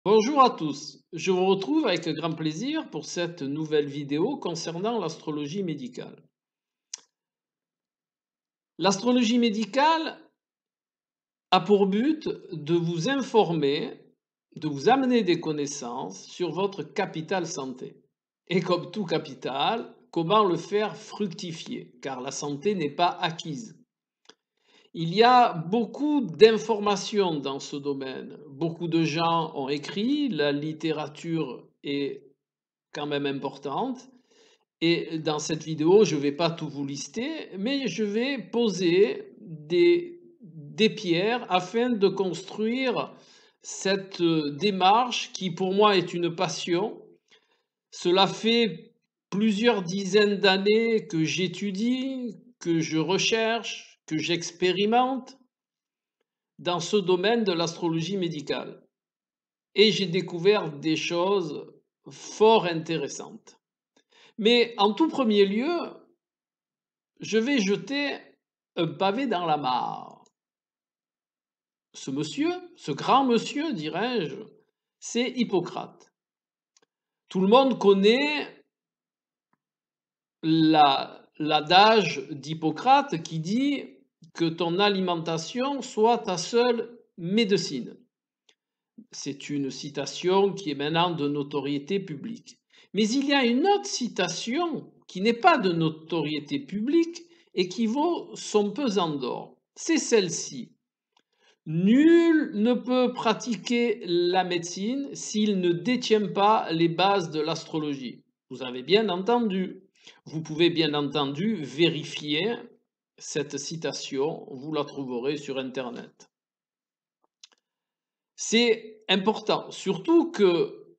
Bonjour à tous, je vous retrouve avec grand plaisir pour cette nouvelle vidéo concernant l'astrologie médicale. L'astrologie médicale a pour but de vous informer, de vous amener des connaissances sur votre capital santé. Et comme tout capital, comment le faire fructifier, car la santé n'est pas acquise. Il y a beaucoup d'informations dans ce domaine. Beaucoup de gens ont écrit, la littérature est quand même importante. Et dans cette vidéo, je ne vais pas tout vous lister, mais je vais poser des pierres afin de construire cette démarche qui pour moi est une passion. Cela fait plusieurs dizaines d'années que j'étudie, que je recherche, que j'expérimente dans ce domaine de l'astrologie médicale. Et j'ai découvert des choses fort intéressantes. Mais en tout premier lieu, je vais jeter un pavé dans la mare. Ce monsieur, ce grand monsieur, dirais-je, c'est Hippocrate. Tout le monde connaît l'adage d'Hippocrate qui dit que ton alimentation soit ta seule médecine. C'est une citation qui est maintenant de notoriété publique. Mais il y a une autre citation qui n'est pas de notoriété publique et qui vaut son pesant d'or. C'est celle-ci. Nul ne peut pratiquer la médecine s'il ne détient pas les bases de l'astrologie. Vous avez bien entendu. Vous pouvez bien entendu vérifier cette citation, vous la trouverez sur Internet. C'est important, surtout que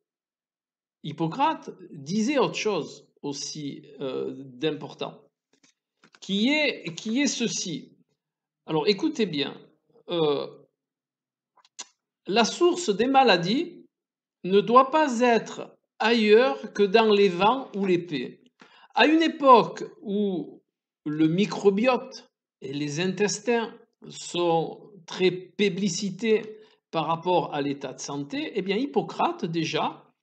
Hippocrate disait autre chose aussi d'important, qui est ceci. Alors écoutez bien, euh, la source des maladies ne doit pas être ailleurs que dans les vents ou l'épée. À une époque où le microbiote et les intestins sont très publicités par rapport à l'état de santé, eh bien Hippocrate déjà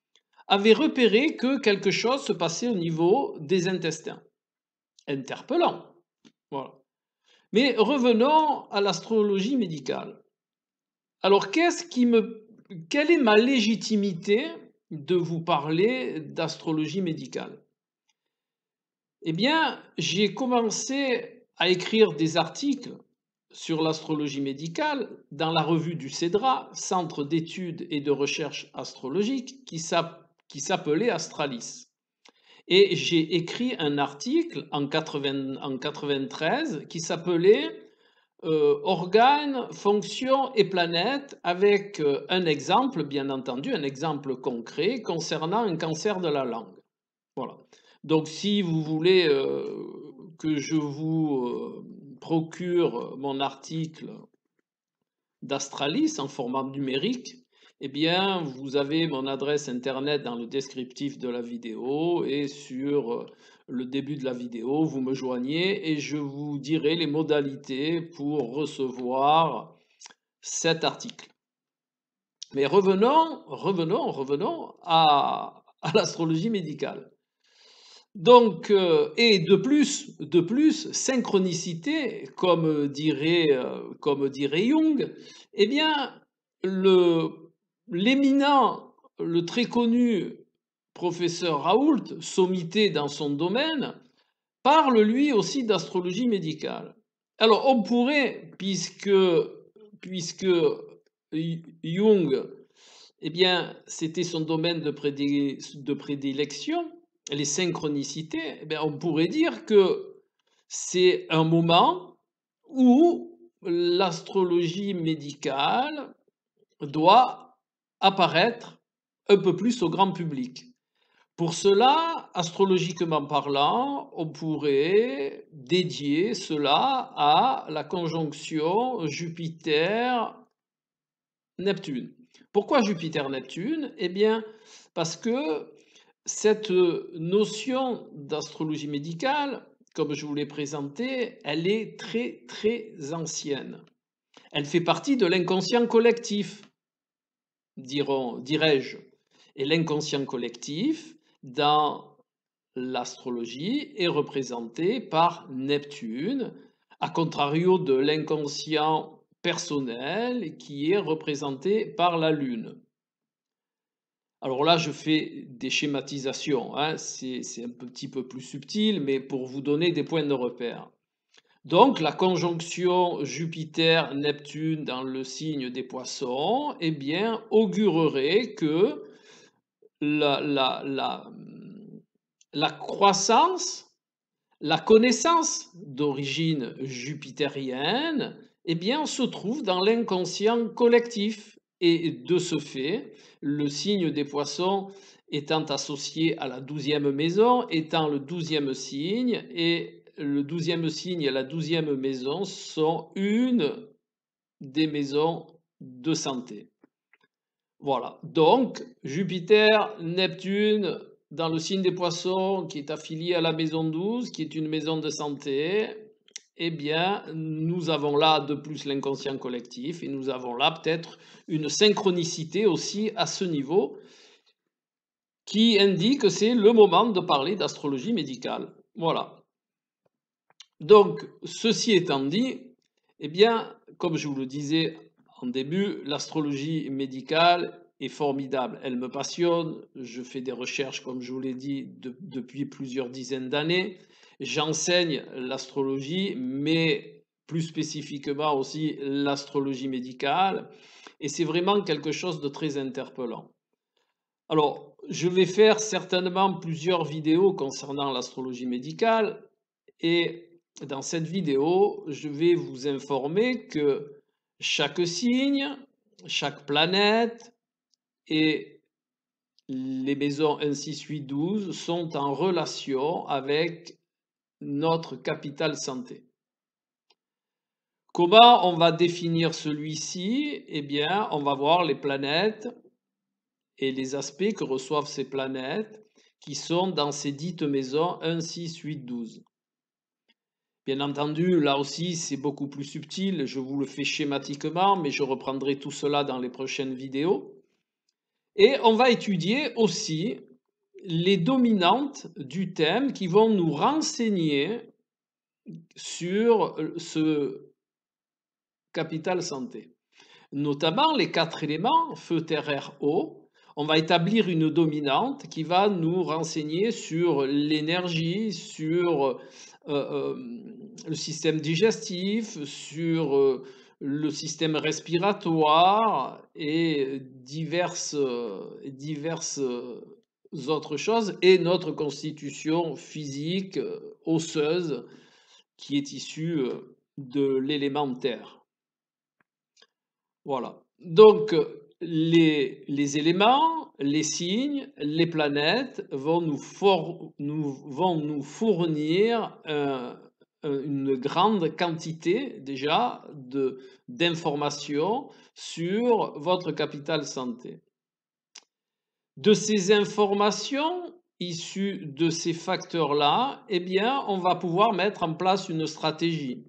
avait repéré que quelque chose se passait au niveau des intestins. Interpellant. Voilà. Mais revenons à l'astrologie médicale. Alors, quelle est ma légitimité de vous parler d'astrologie médicale? Eh bien, j'ai commencé à écrire des articles sur l'astrologie médicale dans la revue du CEDRA, Centre d'études et de recherche astrologique, qui s'appelait Astralis. Et j'ai écrit un article en 93 qui s'appelait Organes, fonctions et planètes avec un exemple, bien entendu, un exemple concret concernant un cancer de la langue. Voilà. Donc si vous voulez que je vous procure mon article d'Astralis en format numérique, eh bien, vous avez mon adresse internet dans le descriptif de la vidéo et sur le début de la vidéo, vous me joignez et je vous dirai les modalités pour recevoir cet article. Mais revenons à l'astrologie médicale. Donc, et de plus, synchronicité, comme dirait Jung, eh bien, l'éminent, le très connu professeur Raoult, sommité dans son domaine, parle lui aussi d'astrologie médicale. Alors, on pourrait, puisque Jung, eh bien, c'était son domaine de prédilection, les synchronicités, eh bien, on pourrait dire que c'est un moment où l'astrologie médicale doit apparaître un peu plus au grand public. Pour cela, astrologiquement parlant, on pourrait dédier cela à la conjonction Jupiter-Neptune. Pourquoi Jupiter-Neptune? Eh bien, parce que cette notion d'astrologie médicale, comme je vous l'ai présenté, elle est très très ancienne. Elle fait partie de l'inconscient collectif. dirais-je, et l'inconscient collectif dans l'astrologie est représenté par Neptune, à contrario de l'inconscient personnel qui est représenté par la Lune. Alors là, je fais des schématisations, hein, c'est un petit peu plus subtil, mais pour vous donner des points de repère. Donc, la conjonction Jupiter-Neptune dans le signe des Poissons, eh bien, augurerait que la, la, la, la croissance, la connaissance d'origine jupitérienne, eh bien, se trouve dans l'inconscient collectif. Et de ce fait, le signe des Poissons étant associé à la 12e maison, étant le 12e signe, et le 12e signe et la 12e maison sont une des maisons de santé. Voilà. Donc, Jupiter, Neptune, dans le signe des Poissons, qui est affilié à la maison 12, qui est une maison de santé, eh bien, nous avons là de plus l'inconscient collectif et nous avons là peut-être une synchronicité aussi à ce niveau qui indique que c'est le moment de parler d'astrologie médicale. Voilà. Donc, ceci étant dit, eh bien, comme je vous le disais en début, l'astrologie médicale est formidable. Elle me passionne. Je fais des recherches, comme je vous l'ai dit, depuis plusieurs dizaines d'années. J'enseigne l'astrologie, mais plus spécifiquement aussi l'astrologie médicale. Et c'est vraiment quelque chose de très interpellant. Alors, je vais faire certainement plusieurs vidéos concernant l'astrologie médicale. Et dans cette vidéo, je vais vous informer que chaque signe, chaque planète et les maisons 1, 6, 8, 12 sont en relation avec notre capital santé. Comment on va définir celui-ci? Eh bien, on va voir les planètes et les aspects que reçoivent ces planètes qui sont dans ces dites maisons 1, 6, 8, 12. Bien entendu, là aussi, c'est beaucoup plus subtil, je vous le fais schématiquement, mais je reprendrai tout cela dans les prochaines vidéos. Et on va étudier aussi les dominantes du thème qui vont nous renseigner sur ce capital santé. Notamment les 4 éléments, feu, terre, air, eau. On va établir une dominante qui va nous renseigner sur l'énergie, sur le système digestif, sur le système respiratoire et diverses autres choses, et notre constitution physique osseuse qui est issue de l'élémentaire. Voilà. Donc, les éléments, les signes, les planètes vont nous fournir une grande quantité déjà d'informations sur votre capital santé. De ces informations issues de ces facteurs-là, eh bien, on va pouvoir mettre en place une stratégie.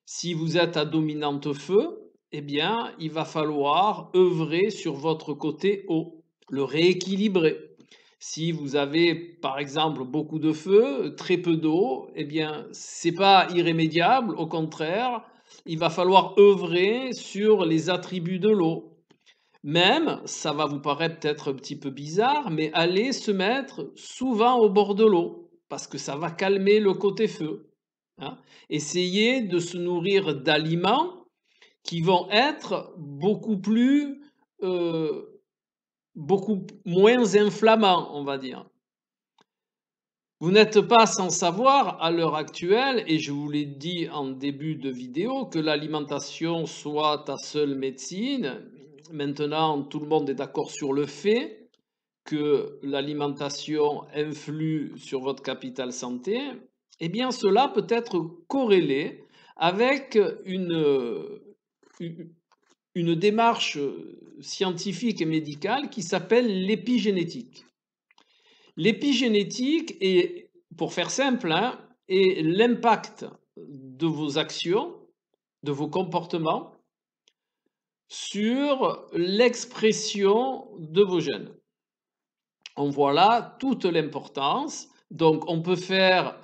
Si vous êtes à dominante feu, eh bien, il va falloir œuvrer sur votre côté eau, le rééquilibrer. Si vous avez, par exemple, beaucoup de feu, très peu d'eau, eh bien, c'est pas irrémédiable, au contraire, il va falloir œuvrer sur les attributs de l'eau. Même, ça va vous paraître peut-être un petit peu bizarre, mais allez se mettre souvent au bord de l'eau, parce que ça va calmer le côté feu. Hein. Essayez de se nourrir d'aliments qui vont être beaucoup moins inflammants, on va dire. Vous n'êtes pas sans savoir à l'heure actuelle, et je vous l'ai dit en début de vidéo, que l'alimentation soit ta seule médecine. Maintenant, tout le monde est d'accord sur le fait que l'alimentation influe sur votre capital santé. Eh bien, cela peut être corrélé avec une démarche scientifique et médicale qui s'appelle l'épigénétique. L'épigénétique est, pour faire simple, hein, est l'impact de vos actions, de vos comportements sur l'expression de vos gènes. On voit là toute l'importance. Donc, on peut faire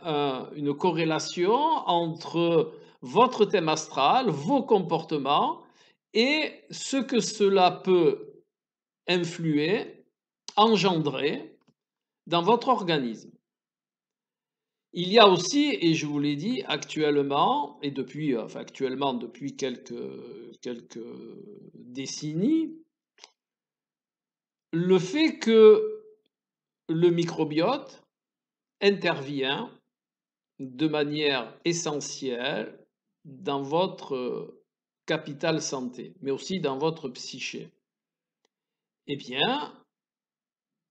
une corrélation entre votre thème astral, vos comportements et ce que cela peut influer, engendrer dans votre organisme. Il y a aussi, et je vous l'ai dit, actuellement, et depuis, actuellement depuis quelques décennies, le fait que le microbiote intervient de manière essentielle dans votre capital santé, mais aussi dans votre psyché. Eh bien,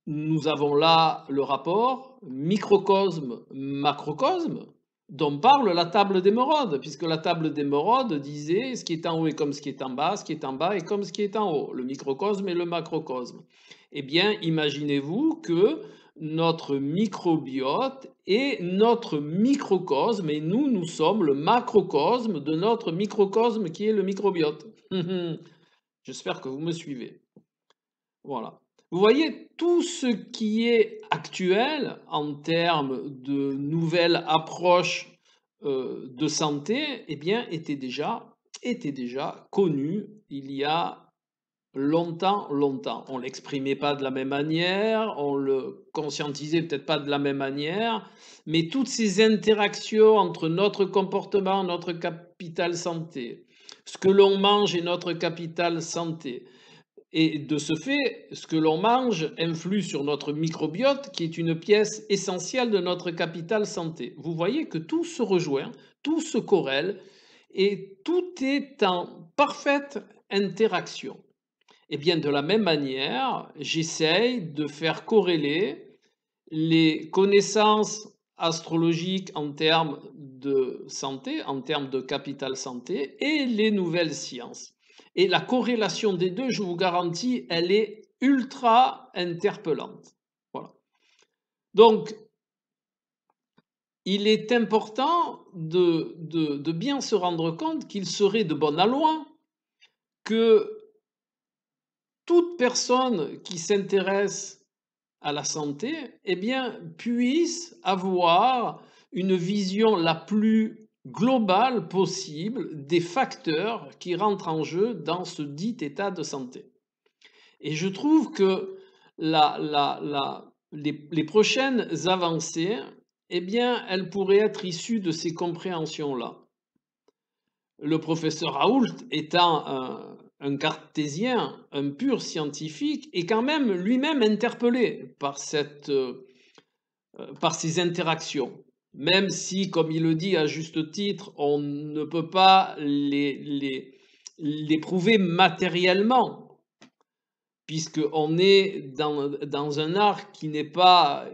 nous avons là le rapport microcosme-macrocosme dont parle la table d'émeraude, puisque la table d'émeraude disait ce qui est en haut est comme ce qui est en bas, ce qui est en bas est comme ce qui est en haut, le microcosme et le macrocosme. Eh bien, imaginez-vous que notre microbiote est notre microcosme et nous, nous sommes le macrocosme de notre microcosme qui est le microbiote. J'espère que vous me suivez. Voilà. Vous voyez, tout ce qui est actuel en termes de nouvelles approches de santé, eh bien, était déjà connu il y a longtemps. On ne l'exprimait pas de la même manière, on le conscientisait peut-être pas de la même manière, mais toutes ces interactions entre notre comportement, notre capital santé, ce que l'on mange et notre capital santé, et de ce fait, ce que l'on mange influe sur notre microbiote, qui est une pièce essentielle de notre capital santé. Vous voyez que tout se rejoint, tout se corrèle, et tout est en parfaite interaction. Et bien de la même manière, j'essaye de faire corréler les connaissances astrologiques en termes de santé, en termes de capital santé, et les nouvelles sciences. Et la corrélation des deux, je vous garantis, elle est ultra interpellante. Voilà. Donc, il est important de bien se rendre compte qu'il serait de bon aloi que toute personne qui s'intéresse à la santé, eh bien, puisse avoir une vision la plus globale possible des facteurs qui rentrent en jeu dans ce dit état de santé. Et je trouve que les prochaines avancées, eh bien, elles pourraient être issues de ces compréhensions-là. Le professeur Raoult étant un cartésien, un pur scientifique, est quand même lui-même interpellé par ces interactions. Même si, comme il le dit à juste titre, on ne peut pas les prouver matériellement, puisqu'on est dans un art qui n'est pas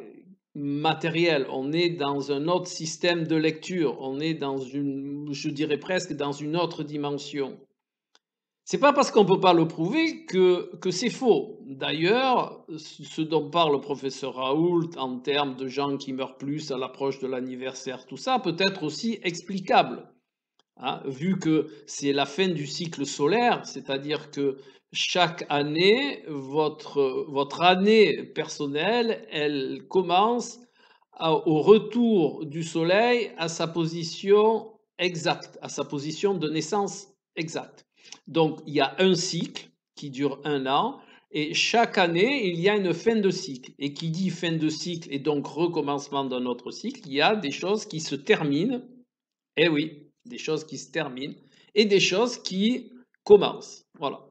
matériel, on est dans un autre système de lecture, on est dans je dirais presque dans une autre dimension. C'est pas parce qu'on ne peut pas le prouver que c'est faux. D'ailleurs, ce dont parle le professeur Raoult en termes de gens qui meurent plus à l'approche de l'anniversaire, tout ça peut être aussi explicable. Hein, vu que c'est la fin du cycle solaire, c'est-à-dire que chaque année, votre année personnelle, elle commence au retour du Soleil à sa position exacte, à sa position de naissance exacte. Donc, il y a un cycle qui dure 1 an, et chaque année, il y a une fin de cycle. Et qui dit fin de cycle et donc recommencement d'un autre cycle, il y a des choses qui se terminent. Eh oui, des choses qui se terminent et des choses qui commencent. Voilà.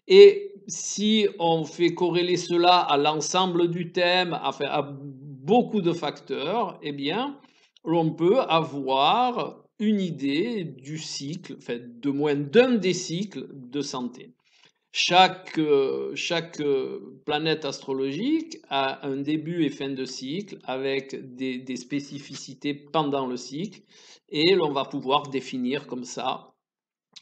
Et si on fait corréler cela à l'ensemble du thème, enfin à beaucoup de facteurs, eh bien, l'on peut avoir une idée du cycle, enfin, de moins d'un des cycles de santé. Chaque planète astrologique a un début et fin de cycle avec des spécificités pendant le cycle et l'on va pouvoir définir comme ça,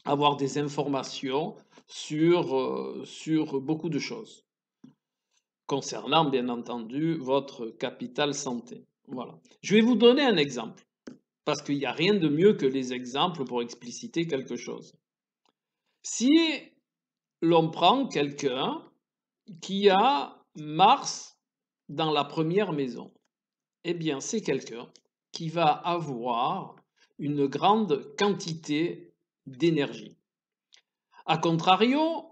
avoir des informations sur beaucoup de choses concernant bien entendu votre capital santé. Voilà. Je vais vous donner un exemple parce qu'il n'y a rien de mieux que les exemples pour expliciter quelque chose. Si l'on prend quelqu'un qui a Mars dans la première maison. Eh bien, c'est quelqu'un qui va avoir une grande quantité d'énergie. A contrario,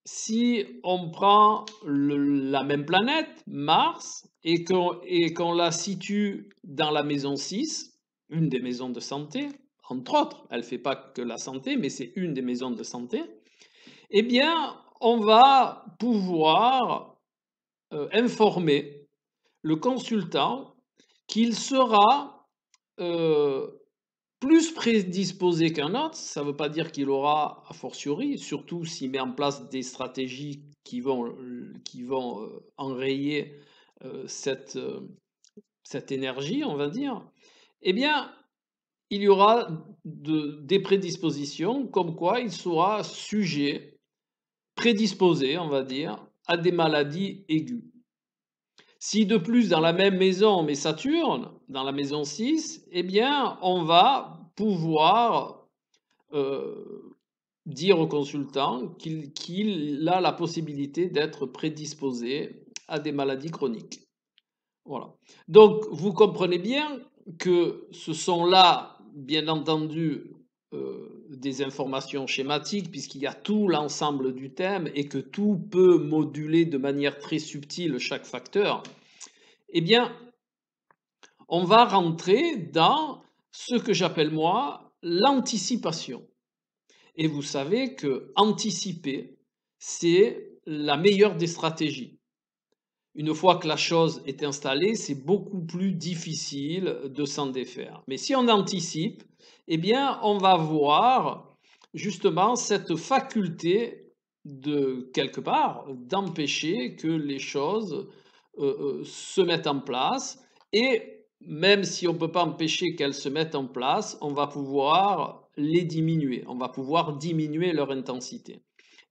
si on prend la même planète, Mars, et qu'on la situe dans la maison 6, une des maisons de santé, entre autres, elle ne fait pas que la santé, mais c'est une des maisons de santé, eh bien, on va pouvoir informer le consultant qu'il sera plus prédisposé qu'un autre. Ça ne veut pas dire qu'il aura, a fortiori, surtout s'il met en place des stratégies qui vont enrayer cette énergie, on va dire, eh bien, il y aura des prédispositions comme quoi il sera sujet, prédisposé, on va dire, à des maladies aiguës. Si de plus, dans la même maison, on met Saturne, dans la maison 6, eh bien, on va pouvoir dire au consultant qu'il a la possibilité d'être prédisposé à des maladies chroniques. Voilà. Donc, vous comprenez bien que ce sont là, bien entendu, des informations schématiques, puisqu'il y a tout l'ensemble du thème et que tout peut moduler de manière très subtile chaque facteur. Eh bien, on va rentrer dans ce que j'appelle moi l'anticipation. Et vous savez que anticiper, c'est la meilleure des stratégies. Une fois que la chose est installée, c'est beaucoup plus difficile de s'en défaire. Mais si on anticipe, eh bien, on va voir justement cette faculté de, quelque part, d'empêcher que les choses se mettent en place. Et même si on ne peut pas empêcher qu'elles se mettent en place, on va pouvoir les diminuer. On va pouvoir diminuer leur intensité.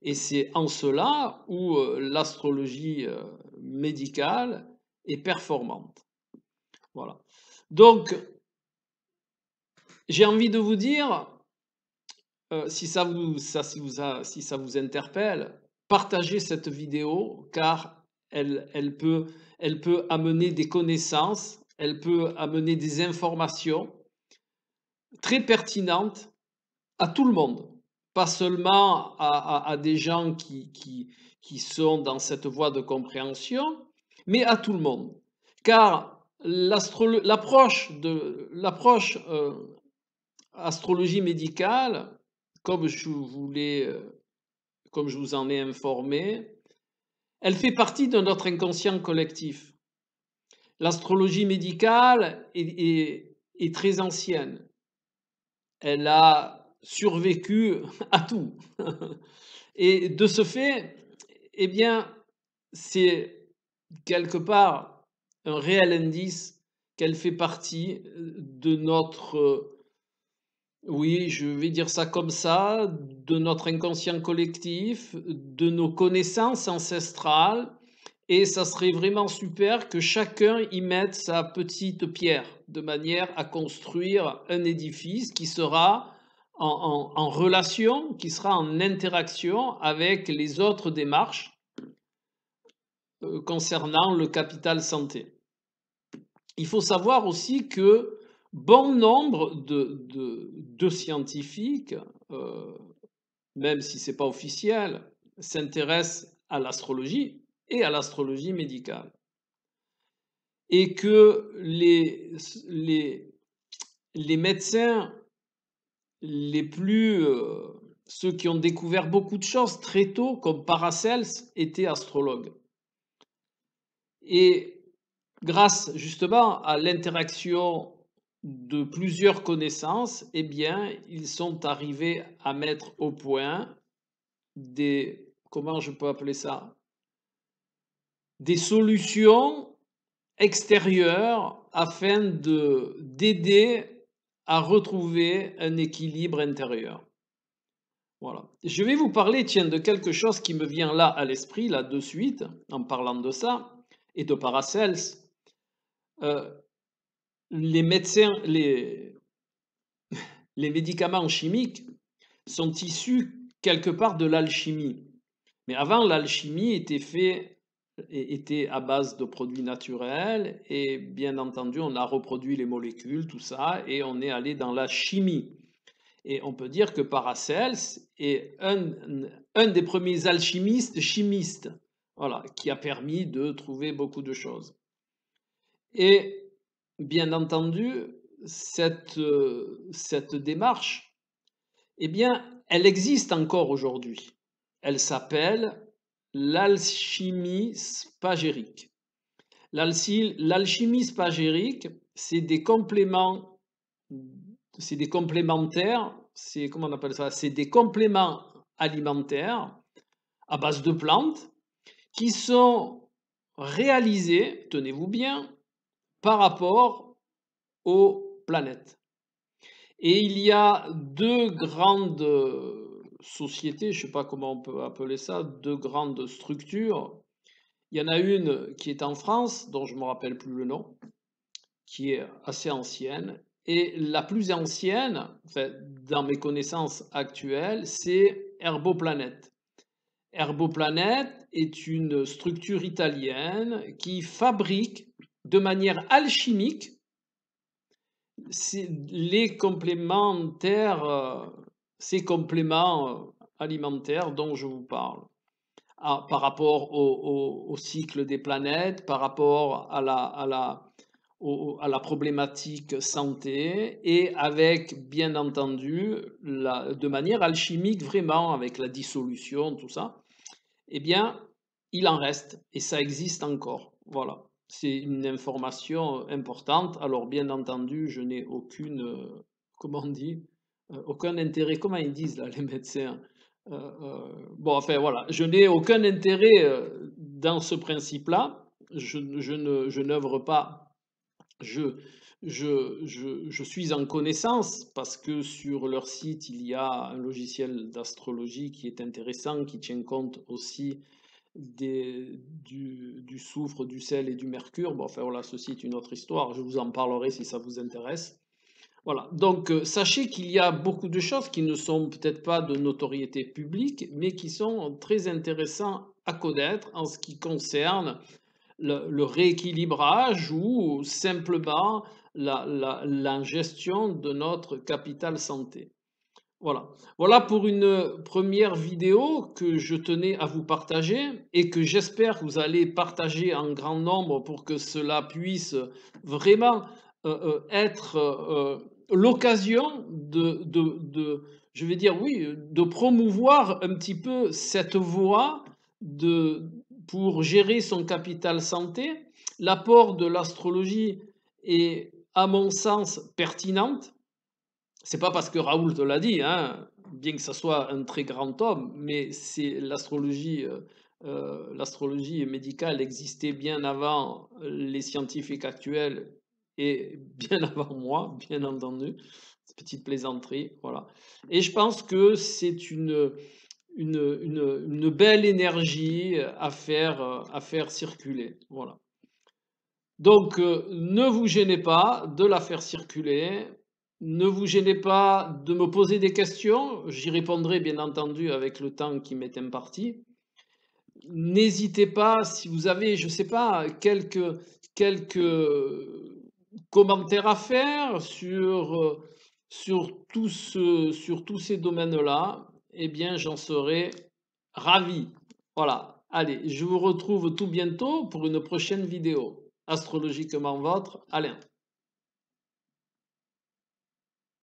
Et c'est en cela où l'astrologie médicale est performante. Voilà. Donc, j'ai envie de vous dire, si ça vous interpelle, partagez cette vidéo car elle peut amener des connaissances, elle peut amener des informations très pertinentes à tout le monde, pas seulement à des gens qui sont dans cette voie de compréhension, mais à tout le monde. Car l'approche astrologie médicale, comme je vous en ai informé, elle fait partie de notre inconscient collectif. L'astrologie médicale est très ancienne. Elle a survécu à tout. Et de ce fait, eh bien, c'est quelque part un réel indice qu'elle fait partie de notre, oui, je vais dire ça comme ça, de notre inconscient collectif, de nos connaissances ancestrales. Et ça serait vraiment super que chacun y mette sa petite pierre, de manière à construire un édifice qui sera en relation, qui sera en interaction avec les autres démarches concernant le capital santé. Il faut savoir aussi que bon nombre de scientifiques, même si ce n'est pas officiel, s'intéressent à l'astrologie et à l'astrologie médicale. Et que les médecins les plus, ceux qui ont découvert beaucoup de choses très tôt, comme Paracels, étaient astrologues. Et grâce justement à l'interaction de plusieurs connaissances, eh bien, ils sont arrivés à mettre au point des, comment je peux appeler ça, des solutions extérieures afin d'aider à retrouver un équilibre intérieur. Voilà. Je vais vous parler, tiens, de quelque chose qui me vient là à l'esprit, là de suite, en parlant de ça, et de Paracels. Les médecins, les médicaments chimiques sont issus quelque part de l'alchimie. Mais avant, l'alchimie était à base de produits naturels et bien entendu, on a reproduit les molécules, tout ça, et on est allé dans la chimie. Et on peut dire que Paracels est un des premiers alchimistes chimistes, voilà, qui a permis de trouver beaucoup de choses. Et bien entendu, cette démarche, eh bien, elle existe encore aujourd'hui. Elle s'appelle l'alchimie spagérique. L'alchimie spagérique, c'est des compléments, c'est des complémentaires, c'est comment on appelle ça? C'est des compléments alimentaires à base de plantes qui sont réalisés, tenez-vous bien, par rapport aux planètes. Et il y a deux grandes sociétés, je ne sais pas comment on peut appeler ça, deux grandes structures. Il y en a une qui est en France, dont je ne me rappelle plus le nom, qui est assez ancienne. Et la plus ancienne, enfin, dans mes connaissances actuelles, c'est Herboplanète. Herboplanète est une structure italienne qui fabrique de manière alchimique les complémentaires, ces compléments alimentaires dont je vous parle. Par rapport au cycle des planètes, par rapport à la problématique santé et avec, bien entendu, de manière alchimique vraiment, avec la dissolution, tout ça, eh bien, il en reste et ça existe encore. Voilà. C'est une information importante. Alors, bien entendu, je n'ai comment on dit, aucun intérêt, comment ils disent là, les médecins. Bon, enfin voilà, je n'ai aucun intérêt dans ce principe-là. Je n'œuvre pas. Je suis en connaissance parce que sur leur site, il y a un logiciel d'astrologie qui est intéressant, qui tient compte aussi du soufre, du sel et du mercure. Bon, enfin voilà, ceci est une autre histoire. Je vous en parlerai si ça vous intéresse. Voilà, donc sachez qu'il y a beaucoup de choses qui ne sont peut-être pas de notoriété publique, mais qui sont très intéressantes à connaître en ce qui concerne le rééquilibrage ou simplement la gestion de notre capital santé. Voilà. Voilà pour une première vidéo que je tenais à vous partager et que j'espère que vous allez partager en grand nombre pour que cela puisse vraiment être l'occasion je vais dire oui, de promouvoir un petit peu cette voie pour gérer son capital santé. L'apport de l'astrologie est, à mon sens, pertinente. C'est pas parce que Raoul te l'a dit, hein, bien que ça soit un très grand homme, mais c'est l'astrologie médicale existait bien avant les scientifiques actuels et bien avant moi, bien entendu. Petite plaisanterie, voilà. Et je pense que c'est une belle énergie à faire circuler, voilà. Donc, ne vous gênez pas de la faire circuler. Ne vous gênez pas de me poser des questions. J'y répondrai bien entendu avec le temps qui m'est imparti. N'hésitez pas, si vous avez, je ne sais pas, quelques commentaires à faire sur tous ces domaines-là, eh bien, j'en serai ravi. Voilà. Allez, je vous retrouve tout bientôt pour une prochaine vidéo. Astrologiquement votre, Alain.